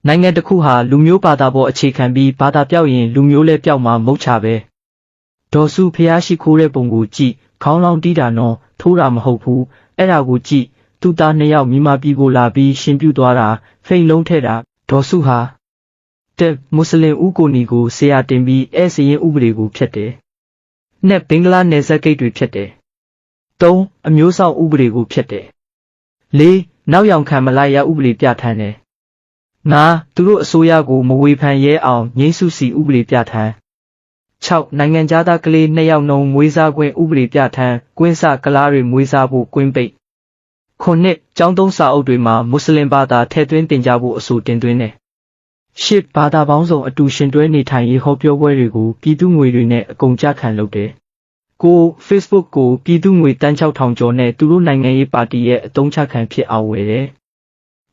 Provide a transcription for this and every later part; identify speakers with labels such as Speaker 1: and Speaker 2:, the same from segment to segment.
Speaker 1: နိုင်ငံတစ်ခုဟာလူမျိုးဘာသာပေါ်အခြေခံပြီးဘာသာပြောက်ရင်လူမျိုးလဲပြောက်မှာမဟုတ်ချပဲဒေါ်စုဖျားရှိခိုးတဲ့ပုံကိုကြည့်ခေါင်းလောင်းတီးတာနော်ထိုးတာမဟုတ်ဘူးအဲ့ဒါကိုကြည့်သူ့သားနှစ်ယောက်မိမပြည်ကိုလာပြီးရှင်ပြုသွားတာဖိန်လုံးထဲတာဒေါ်စုဟာတဲ့မွတ်စလင်ဦးကိုနီကိုဆရာတင်ပြီးစရင်ဥပဒေကိုဖျက်တယ်နဲ့ဘင်္ဂလားနယ်စပ်ဂိတ်တွေဖျက်တယ်3အမျိုးဆောင်ဥပဒေကိုဖျက်တယ်4နောက်ယောင်ခံမလိုက်ရဥပဒေပြဋ္ဌာန်းတယ်5သူတို့အစိုးရကိုမဝေဖန်ရဲအောင်ငြိမ်းစုစီဥပဒေပြဋ္ဌာန်း6နိုင်ငံသားကလေး2ယောက်နှုန်းမွေးစားခွင့်ဥပဒေပြဋ္ဌာန်းကွင်းစကလားတွေမွေးစားဖို့ကွင်းပိတ်9ကျောင်းသုံးစာအုပ်တွေမှာမွတ်စလင်ဘာသာထည့်သွင်းတင်ကြဖို့အဆိုတင်သွင်းတယ်10ဘာသာပေါင်းစုံအတူရှင်တွဲနေထိုင်ရေးဟောပြောပွဲတွေကိုပြည်သူငွေတွေနဲ့အကုန်ကြခံလုပ်တယ်Facebook ကိုပြည်သူငွေတန်း6000ကျော်နဲ့သူတို့နိုင်ငံရေးပါတီရဲ့အသုံးချခံဖြစ်အောင်ဝယ်တယ်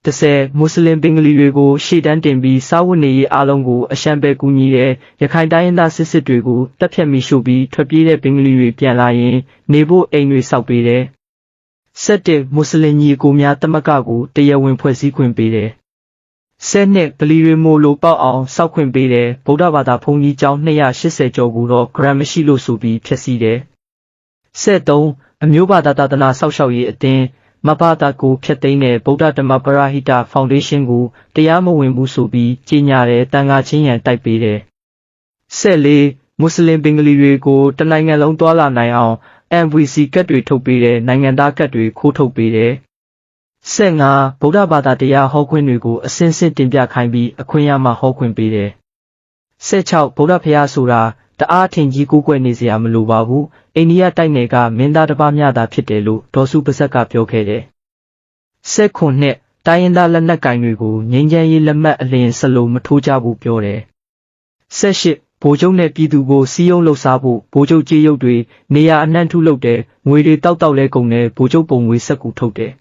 Speaker 1: 10မွတ်စလင်ဘင်္ဂလီတွေကိုရှေ့တန်းတင်ပြီးစားဝတ်နေရေးအားလုံးကိုအရှမ်းပဲကူညီတဲ့ရခိုင်တိုင်းရင်းသားစစ်တွေကိုတပ်ဖြတ်မိရှုပြီးထွက်ပြေးတဲ့ဘင်္ဂလီတွေပြန်လာရင်နေဖို့အိမ်တွေဆောက်ပေးတယ်17မွတ်စလင်ညီအကိုများတမကကိုတရားဝင်ဖွဲ့စည်းခွင့်ပေးတယ်12ဗလီတွေမို့လို့ပေါက်အောင်စောက်ခွင့်ပေးတယ်ဗုဒ္ဓဘာသာဘုန်းကြီးကျောင်း280ကျော်ကိုတော့ဂရမ်မရှိလို့ဆိုပြီးဖျက်ဆီးတယ်13အမျိုးဘာသာသာသနာဆောက်ရှောက်ရေးအသင်းမဘာသာကိုဖျက်သိမ်းတဲ့ဗုဒ္ဓဓမ္မပရဟိတဖောင်ဒေးရှင်းကိုတရားမဝင်ဘူးဆိုပြီးကြေညာတယ်တန်ခါချင်းရန်တိုက်ပေးတယ်14မွတ်စလင်ဘင်္ဂလီတွေကိုတနိုင်ငံလုံးတွာလာနိုင်အောင် MVC ကတ်တွေထုတ်ပေးတယ်နိုင်ငံသားကတ်တွေခိုးထုတ်ပေးတယ်15ဗုဒ္ဓဘာသာတရားဟောခွင့်တွေကိုအစဉ်စဉ်တင်ပြခိုင်းပြီးအခွင့်အရေးမှဟောခွင့်ပေးတယ်16ဗုဒ္ဓဖျားဆိုတာတအားထင်ကြီးကိုးကွယ်နေစရာမလိုပါဘူးအိန္ဒိယတိုက်နယ်ကမင်းသားတစ်ပါးမျှသာဖြစ်တယ်လို့ဒေါ်စုပါဇက်ကပြောခဲ့တယ်19တိုင်းရင်းသားလက်နက်ကင်တွေကိုငြိမ်းချမ်းရေးလက်မှတ်အလင်းစလုံးမထိုးကြဘူးပြောတယ်18ဗိုလ်ချုပ်နဲ့ပြည်သူကိုစီးရုံးလှုပ်ရှားဖို့ဗိုလ်ချုပ်ကြေးရုပ်တွေနေရာအနှံ့ထုလုပ်တယ်ငွေတွေတောက်လဲကုန်တယ်ဗိုလ်ချုပ်ပုံငွေဆက်ကူထုတ်တယ်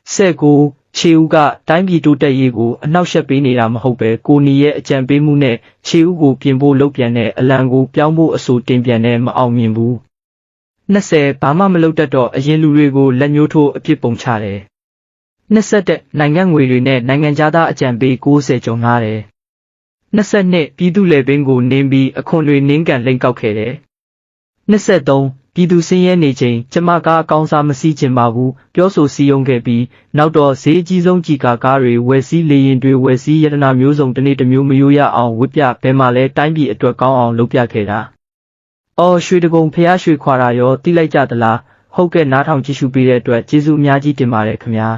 Speaker 1: 19ခြေဦးကတိုင်းပြည်တိုးတက်ရေးကိုအနှောက်အယှက်ပေးနေတာမဟုတ်ပဲကိုနီရဲ့အကြံပေးမှုနဲ့ခြေဦးကိုပြင်ဖို့လုပ်ပြန်တဲ့အလံကိုပြောင်းဖို့အဆိုတင်ပြန်တဲ့မအောင်မြင်ဘူး20ဘာမှမလုပ်တတ်တော့အရင်လူတွေကိုလက်ညှိုးထိုးအပြစ်ပုံချတယ်21နိုင်ငံငွေတွေနဲ့နိုင်ငံသားအကြံပေး90ကျော်ငားတယ်22ပြည်သူလေပင်ကိုနင်းပြီးအခွန်တွေနင်းကန်လိမ့်ကောက်ခဲ့တယ်23ပြည်သူစင်းရဲနေချိန်ကျမကားအကောင်းစားမစီးချင်ပါဘူးပြောဆိုစည်းရုံးခဲ့ပြီးနောက်တော့ဈေးအကြီးဆုံးကြီးကားတွေဝယ်စည်းလေရင်တွေဝယ်စည်းရတနာမျိုးစုံတစ်နေ့တစ်မျိုးမယိုးရအောင်ဝစ်ပြဘယ်မှာလဲတိုင်းပြည်အတွက်ကောင်းအောင်လုပ်ပြခဲ့တာအော်ရွှေတကုံဖျားရွှေခွာတာရောတိလိုက်ကြသလားဟုတ်ကဲ့နားထောင်ကြည့်ရှုပေးတဲ့အတွက်ကျေးဇူးအများကြီးတင်ပါတယ်ခင်ဗျာ